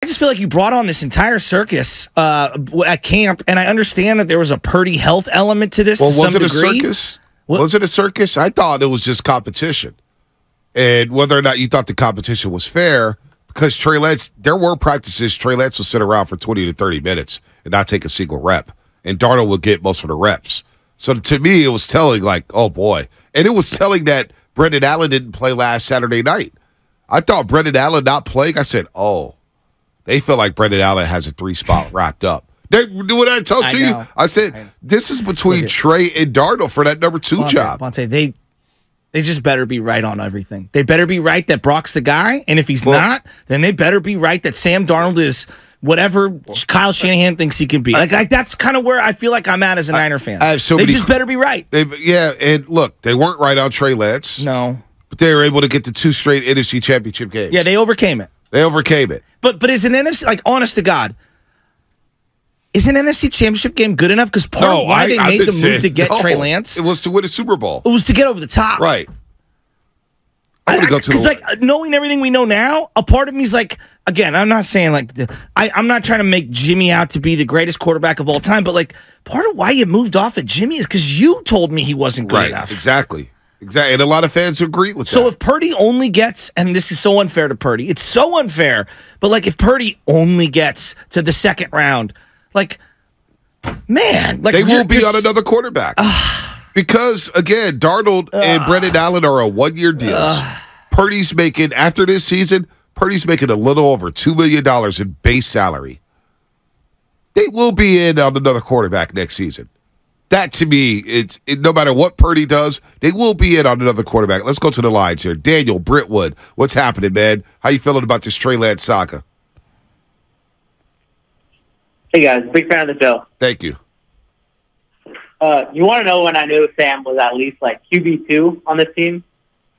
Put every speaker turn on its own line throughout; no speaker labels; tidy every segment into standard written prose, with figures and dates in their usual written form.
I just feel like you brought on this entire circus at camp, and I understand that there was a Purdy health element to this.
Well,
to some
was it a
degree.
circus? Was it a circus? I thought it was just competition. And whether or not you thought the competition was fair, because Trey Lance, there were practices Trey Lance would sit around for 20 to 30 minutes and not take a single rep. And Darnold would get most of the reps. So to me, it was telling, like, oh, boy. And it was telling that Brendan Allen didn't play last Saturday night. I thought Brendan Allen not playing. I said, oh, they feel like Brendan Allen has a 3-spot wrapped up. What I told you? I said, this is between Trey and Darnold for that number 2 job.
Bonta, they just better be right on everything. They better be right that Brock's the guy, and if he's not, then they better be right that Sam Darnold is whatever Kyle Shanahan thinks he can be. Like that's kind of where I feel like I'm at as a Niner fan. They just better be right.
Yeah, and look, they weren't right on Trey Lance.
No.
But they were able to get the 2 straight NFC championship games.
Yeah, they overcame it. But is an NFC, like, honest to God, is an NFC championship game good enough? Because part of why they made the move to get Trey Lance,
it was to win a Super Bowl.
It was to get over the top.
Right. Because
like knowing everything we know now, a part of me is like, again, I'm not saying like I'm not trying to make Jimmy out to be the greatest quarterback of all time, but like part of why you moved off at Jimmy is because you told me he wasn't good enough.
Exactly. And a lot of fans agree with that.
So if Purdy only gets, and this is so unfair to Purdy, it's so unfair, but like if Purdy only gets to the second round, like, man, like
they will be on another quarterback. Because, again, Darnold and Brendan Allen are a 1-year deals. Purdy's making, after this season, Purdy's making a little over $2 million in base salary. They will be in on another quarterback next season. That, to me, no matter what Purdy does, they will be in on another quarterback. Let's go to the lines here. Daniel, Brentwood, what's happening, man? How you feeling about this Trey Lance saga?
Hey, guys. Big fan of the show.
Thank you.
You want to know when I knew Sam was at least like QB2 on this team?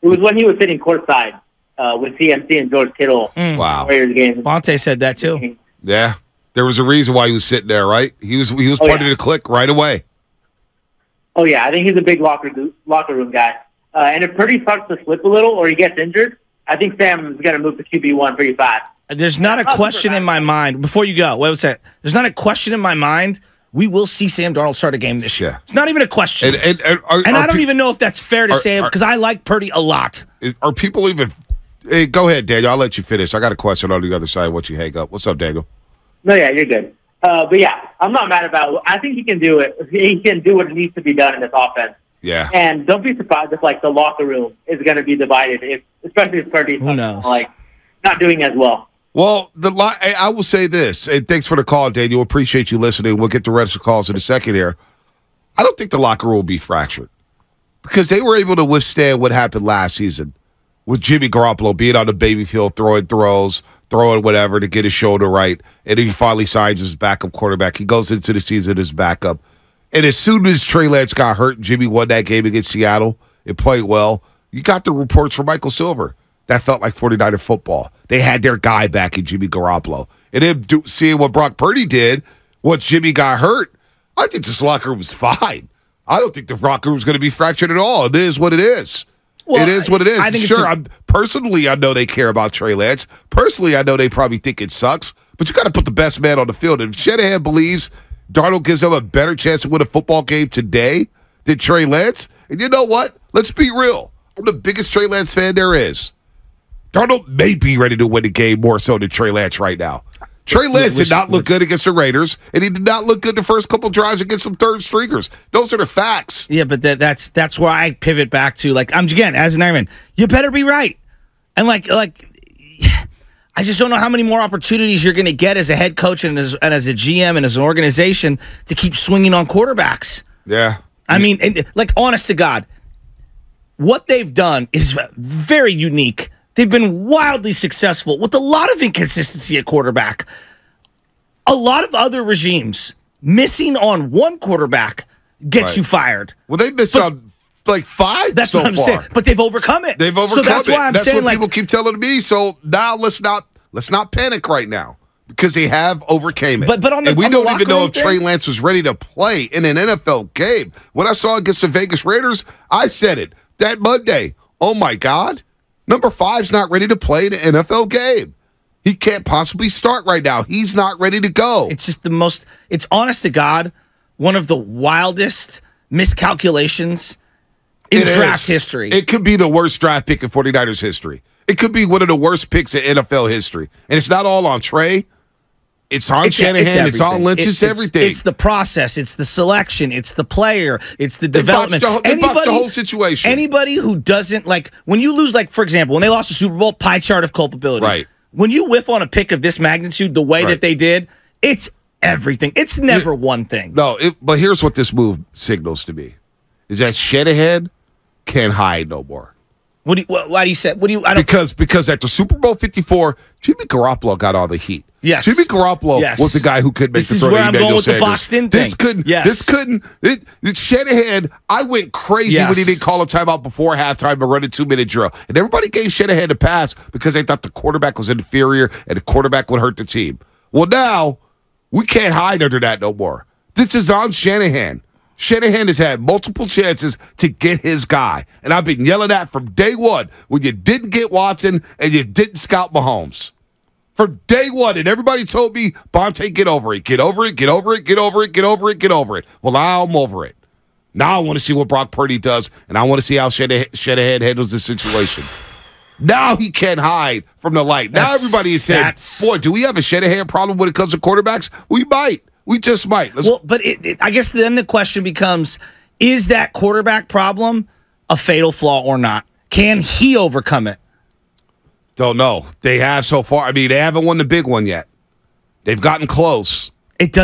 It was when he was sitting courtside with CMC and George Kittle.
Wow.
Warriors game.
Bonta said that too.
Yeah. There was a reason why he was sitting there, right? He was part of the click right away.
Oh, yeah. I think he's a big locker room guy. And if Purdy starts to slip a little or he gets injured, I think Sam is going to move to QB1 pretty fast.
There's not a question in my mind. Before you go, what was that? There's not a question in my mind. We will see Sam Darnold start a game this year. It's not even a question. And I don't even know if that's fair to say because I like Purdy a lot.
Are people even hey, go ahead, Daniel. I'll let you finish. I got a question on the other side once you hang up. What's up, Daniel?
No, yeah, you're good. But, yeah, I'm not mad about it. I think he can do it. He can do what needs to be done in this offense.
Yeah.
And don't be surprised if, like, the locker room is going to be divided, especially if Purdy's not doing as well.
Well, I will say this, and thanks for the call, Daniel. Appreciate you listening. We'll get the rest of the calls in a second here. I don't think the locker room will be fractured because they were able to withstand what happened last season with Jimmy Garoppolo being on the baby field, throwing throws, throwing whatever to get his shoulder right, and then he finally signs his backup quarterback. He goes into the season as backup. And as soon as Trey Lance got hurt and Jimmy won that game against Seattle and played well, you got the reports from Michael Silver. That felt like 49er football. They had their guy back in Jimmy Garoppolo. And then seeing what Brock Purdy did once Jimmy got hurt, I think this locker room is fine. I don't think the locker room is going to be fractured at all. It is what it is. Well, it is what it is. I think personally, I know they care about Trey Lance. Personally, I know they probably think it sucks. But you got to put the best man on the field. And if Shanahan believes Darnold gives them a better chance to win a football game today than Trey Lance, and you know what? Let's be real. I'm the biggest Trey Lance fan there is. Darnold may be ready to win the game more so than Trey Lance right now. Trey Lance did not look good against the Raiders, and he did not look good the first couple drives against some third stringers. Those are the facts.
Yeah, but that's where I pivot back to. Like, I'm again as an Ironman, you better be right. And like, I just don't know how many more opportunities you're going to get as a head coach and as a GM and as an organization to keep swinging on quarterbacks.
Yeah,
I mean, like, honest to God, what they've done is very unique. They've been wildly successful with a lot of inconsistency at quarterback. A lot of other regimes missing on one quarterback gets you fired.
Well, they missed on like 5
that's
so
what I'm
far.
Saying. But they've overcome it.
They've overcome
so that's
it.
Why I'm
that's
saying,
what people keep telling me. So now let's not panic right now because they have overcame it.
But on the,
and we
on
don't
the
even know if
thing?
Trey Lance was ready to play in an NFL game. When I saw against the Vegas Raiders, I said it that Monday. Oh my God. Number 5's not ready to play in an NFL game. He can't possibly start right now. He's not ready to go.
It's just it's honest to God, one of the wildest miscalculations in draft history.
It could be the worst draft pick in 49ers history. It could be one of the worst picks in NFL history. And it's not all on Trey. It's on Shanahan. It's on Lynch. It's everything.
It's the process. It's the selection. It's the player. It's the development.
They botched the whole situation.
Anybody who doesn't, like, when you lose, like, for example, when they lost the Super Bowl, pie chart of culpability.
Right.
When you whiff on a pick of this magnitude the way that they did, it's everything. It's never one thing.
No, but here's what this move signals to me, is that Shanahan can't hide no more.
Why do you say?
Because at the Super Bowl 54, Jimmy Garoppolo got all the heat.
Yes,
Jimmy Garoppolo was the guy who could make the throw to Emmanuel Sanders.
The boxed in thing.
This couldn't. Shanahan, I went crazy when he didn't call a timeout before halftime and run a 2-minute drill, and everybody gave Shanahan a pass because they thought the quarterback was inferior and the quarterback would hurt the team. Well, now we can't hide under that no more. This is on Shanahan. Shanahan has had multiple chances to get his guy, and I've been yelling at from day one when you didn't get Watson and you didn't scout Mahomes. From day one, and everybody told me, Bonta, get over it, get over it, get over it, get over it, get over it, get over it. Well, now I'm over it. Now I want to see what Brock Purdy does, and I want to see how Shanahan handles the situation. Now he can't hide from the light. Now everybody is saying, boy, do we have a Shanahan problem when it comes to quarterbacks? We might. We just might.
But I guess then the question becomes, is that quarterback problem a fatal flaw or not? Can he overcome it?
Don't know. They have so far. I mean, they haven't won the big one yet. They've gotten close.
It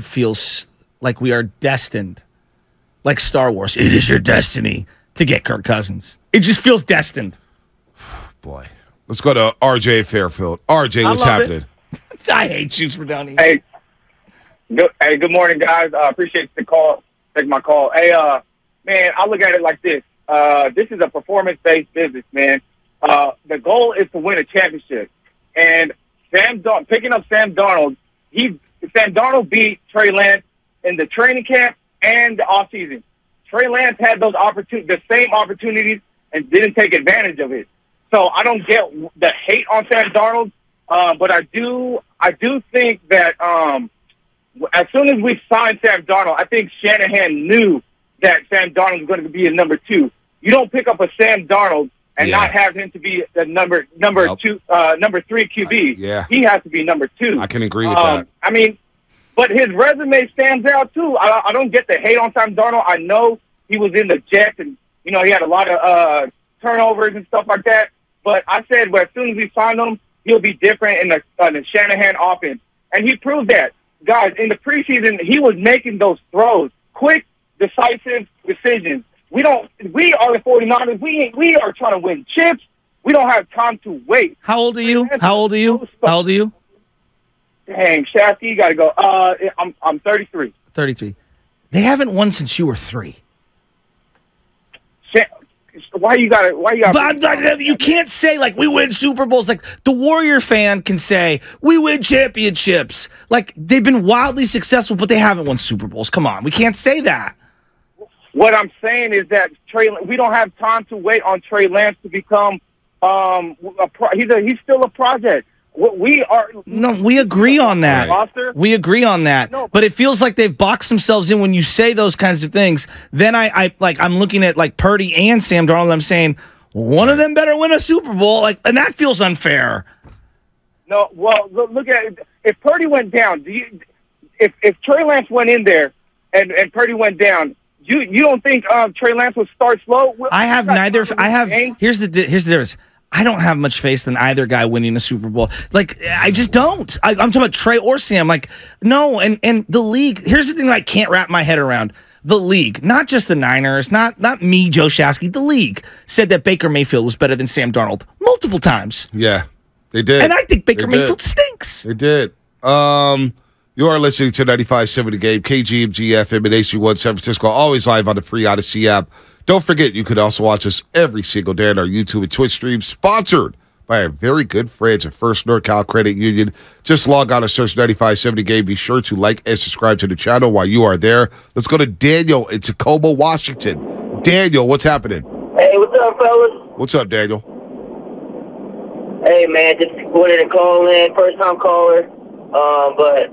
feels like we are destined, like Star Wars. It is your destiny to get Kirk Cousins. It just feels destined.
Boy. Let's go to RJ Fairfield. RJ, what's happening?
I hate you for down
here. Good morning, guys. Appreciate the call. Take my call. Hey, man, I look at it like this. This is a performance-based business, man. The goal is to win a championship. And picking up Sam Darnold, Sam Darnold beat Trey Lance in the training camp and the offseason. Trey Lance had the same opportunities and didn't take advantage of it. So I don't get the hate on Sam Darnold. But I do think that as soon as we signed Sam Darnold, I think Shanahan knew that Sam Darnold was going to be a number 2. You don't pick up a Sam Darnold and not have him to be the number 3 QB. He has to be number 2.
I can agree with that.
I mean, but his resume stands out too. I don't get the hate on Sam Darnold. I know he was in the Jets and he had a lot of turnovers and stuff like that. But I said, as soon as we signed him, he'll be different in the Shanahan offense. And he proved that. Guys, in the preseason, he was making those throws. Quick, decisive decisions. We are the 49ers. We are trying to win chips. We don't have time to wait.
How old are you? Dang,
Shasky, you got to go. I'm 33.
33. They haven't won since you were 3.
Why you got?
But you can't say like we win Super Bowls. Like the Warrior fan can say we win championships. Like they've been wildly successful, but they haven't won Super Bowls. Come on, we can't say that.
What I'm saying is that we don't have time to wait on Trey Lance to become he's still a project. We
agree on that. We agree on that. No, but it feels like they've boxed themselves in when you say those kinds of things. Then I'm looking at like Purdy and Sam Darnold. And I'm saying one of them better win a Super Bowl. And that feels unfair.
No, well, look at it. If Purdy went down, if Trey Lance went in there and Purdy went down, you don't think Trey Lance would start slow?
Here's the difference. I don't have much faith in either guy winning a Super Bowl. Like, I just don't. I'm talking about Trey or Sam. Like, no, and the league, here's the thing that I can't wrap my head around. The league, not just the Niners, not me, Joe Shasky, the league said that Baker Mayfield was better than Sam Darnold multiple times.
Yeah, they did.
And I think Baker Mayfield stinks.
They did. You are listening to 95.7 The Game, kgmz-fm and AC1 San Francisco, always live on the free Odyssey app. Don't forget, you can also watch us every single day on our YouTube and Twitch streams, sponsored by our very good friends at First NorCal Credit Union. Just log on and search 95.7 The Game. Be sure to like and subscribe to the channel while you are there. Let's go to Daniel in Tacoma, Washington. Daniel, what's happening?
Hey, what's up, fellas?
What's up, Daniel?
Hey, man, just wanted to call in, first-time caller. But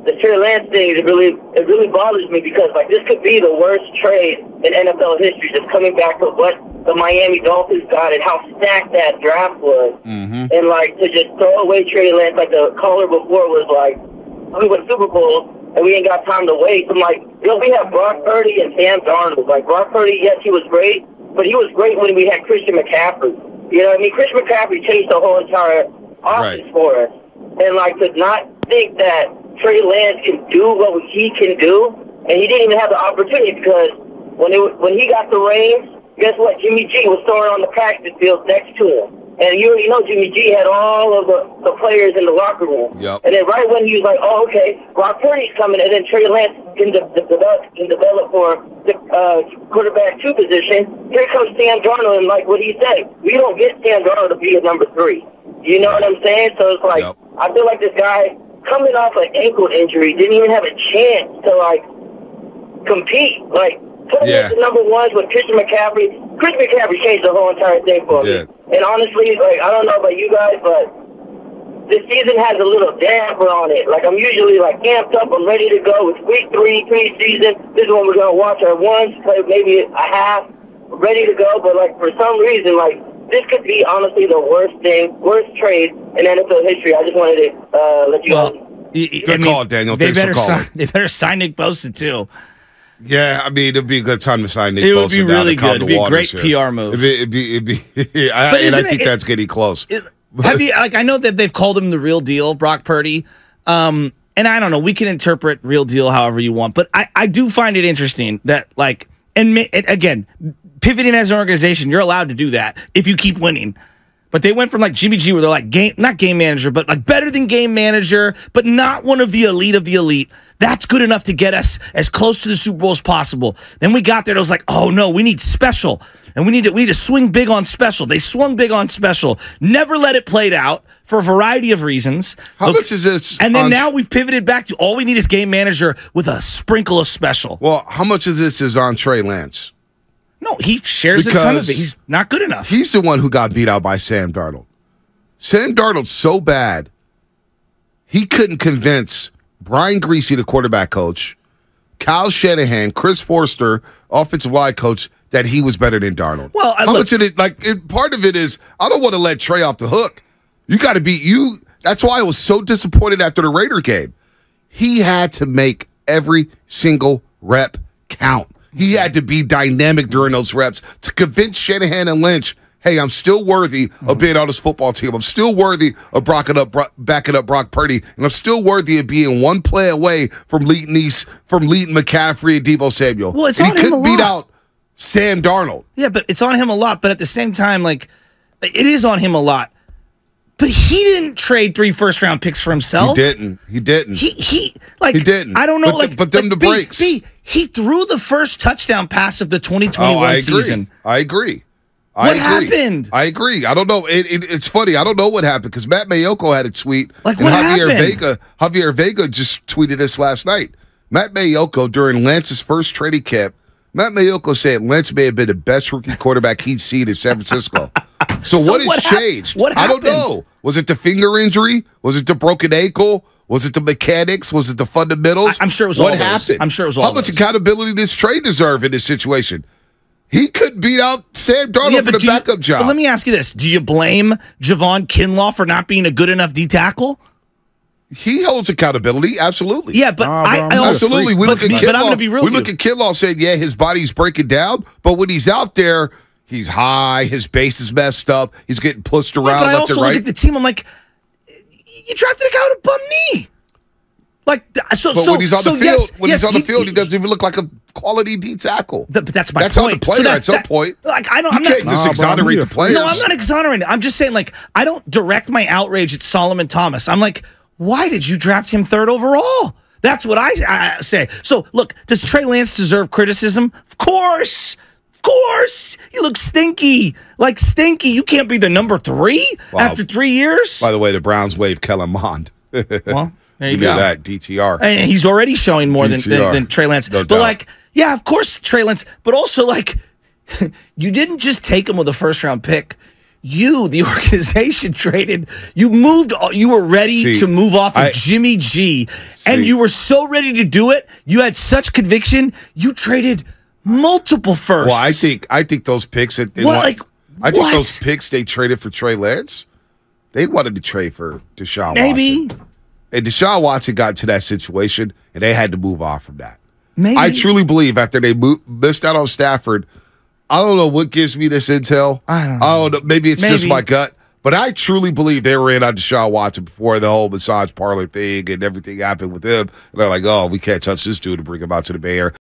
the Trey Lance thing, it really bothers me because, like, this could be the worst trade in NFL history, just coming back to what the Miami Dolphins got and how stacked that draft was.
Mm-hmm.
And, like, to just throw away Trey Lance, like the caller before was like, we won Super Bowls, and we ain't got time to wait. I'm like, we have Brock Purdy and Sam Darnold. Like, Brock Purdy, yes, he was great, but he was great when we had Christian McCaffrey. You know what I mean? Christian McCaffrey changed the whole entire offense for us. And, like, to not think that Trey Lance can do what he can do, and he didn't even have the opportunity because when he got the reins, guess what? Jimmy G was throwing on the practice field next to him. And you already know Jimmy G had all of the players in the locker room.
Yep.
And then right when he was like, oh, okay, Brock Purdy's coming, and then Trey Lance can develop for the quarterback 2 position, here comes Sam Darnold, and like what he said, we don't get Sam Darnold to be a number 3. You know what I'm saying? So it's like, I feel like this guy, coming off an ankle injury, didn't even have a chance to, like, compete. Like, putting him at number 1 with Christian McCaffrey. Christian McCaffrey changed the whole entire thing for me. And honestly, like, I don't know about you guys, but this season has a little damper on it. Like, I'm usually, like, amped up. I'm ready to go. It's week 3 preseason. This is when we're going to watch our ones, play maybe a half, ready to go. But, like, for some reason, like, this could be, honestly, the worst trade in NFL history. I just wanted to let you guys.
Good call, Daniel. Thanks for calling.
They better sign Nick Bosa, too.
Yeah, I mean, it'd be a good time to sign Nick Bosa.
It would be really good. It'd be a great
here.
PR move.
It'd be I think that's getting close.
I know that they've called him the real deal, Brock Purdy. And I don't know. We can interpret real deal however you want. But I do find it interesting that, like, and again, pivoting as an organization, you're allowed to do that if you keep winning. But they went from, like, Jimmy G, where they're like not game manager, but like better than game manager, but not one of the elite of the elite. That's good enough to get us as close to the Super Bowl as possible. Then we got there, and it was like, oh no, we need special, and we need to swing big on special. They swung big on special, never let it play out for a variety of reasons.
How much is this?
And then now we've pivoted back to all we need is game manager with a sprinkle of special.
Well, how much of this is on Trey Lance?
No, he shares a ton of it. He's not good enough.
He's the one who got beat out by Sam Darnold. Sam Darnold's so bad, he couldn't convince Brian Greasy, the quarterback coach, Kyle Shanahan, Chris Forster, offensive line coach, that he was better than Darnold.
Well,
how much of it? Like, part of it is I don't want to let Trey off the hook. You got to be you. That's why I was so disappointed after the Raider game. He had to make every single rep count. He had to be dynamic during those reps to convince Shanahan and Lynch, hey, I'm still worthy of being on this football team. I'm still worthy of backing up Brock Purdy, and I'm still worthy of being one play away from leading McCaffrey and Deebo Samuel.
Well, it's
and
on
he
him
couldn't beat out Sam Darnold.
Yeah, but it's on him a lot. But at the same time, like, it is on him a lot. But he didn't trade 3 first-round picks for himself.
He didn't.
He didn't. I don't know.
But them the breaks.
He threw the first touchdown pass of the 2021 season.
I agree.
What happened?
I agree. I don't know. It's funny. I don't know what happened because Matt Mayoko had a tweet.
Like, what happened?
Javier Vega just tweeted this last night. Matt Mayoko, during Lance's first training camp, Matt Mayoko said Lance may have been the best rookie quarterback he'd seen in San Francisco. So what has changed?
What happened?
I don't know. Was it the finger injury? Was it the broken ankle? Was it the mechanics? Was it the fundamentals?
I'm sure it was all those. What happened? I'm sure it was all
How much accountability does Trey deserve in this situation? He could beat out Sam Darnold for the backup job.
But let me ask you this. Do you blame Javon Kinlaw for not being a good enough D tackle?
He holds accountability, absolutely.
Yeah, but
absolutely.
But I'm going to be real.
We look at Kinlaw saying, yeah, his body's breaking down, but when he's out there, he's high, his base is messed up, he's getting pushed around left and right.
But I also look at the team, I'm like, you drafted a guy with a bum knee. Like,
but when he's on the field, he doesn't even look like a quality D tackle.
But that's my point.
That's on the player at some point.
Like,
I'm not just exonerate the players.
No, I'm not exonerating. I'm just saying, like, I don't direct my outrage at Solomon Thomas. I'm like, why did you draft him 3rd overall? That's what I say. So, look, does Trey Lance deserve criticism? Of course. Of course. You look stinky. Like, stinky. You can't be the number 3 after 3 years.
By the way, the Browns waived Kellen Mond.
Well, there you go.
That, DTR.
And he's already showing more than Trey Lance.
No
but,
doubt.
like, yeah, of course, Trey Lance. But also, like, you didn't just take him with a first-round pick. the organization, traded. You were ready to move off of Jimmy G, and you were so ready to do it. You had such conviction. You traded multiple firsts.
Well, I think those picks. I think those picks they traded for Trey Lance. They wanted to trade for Deshaun Watson. And Deshaun Watson got to that situation, and they had to move on from that.
Maybe.
I truly believe after they missed out on Stafford, I don't know what gives me this intel.
I don't know.
Maybe it's just my gut. But I truly believe they were in on Deshaun Watson before the whole massage parlor thing and everything happened with him. And they're like, oh, we can't touch this dude to bring him out to the Bay Area.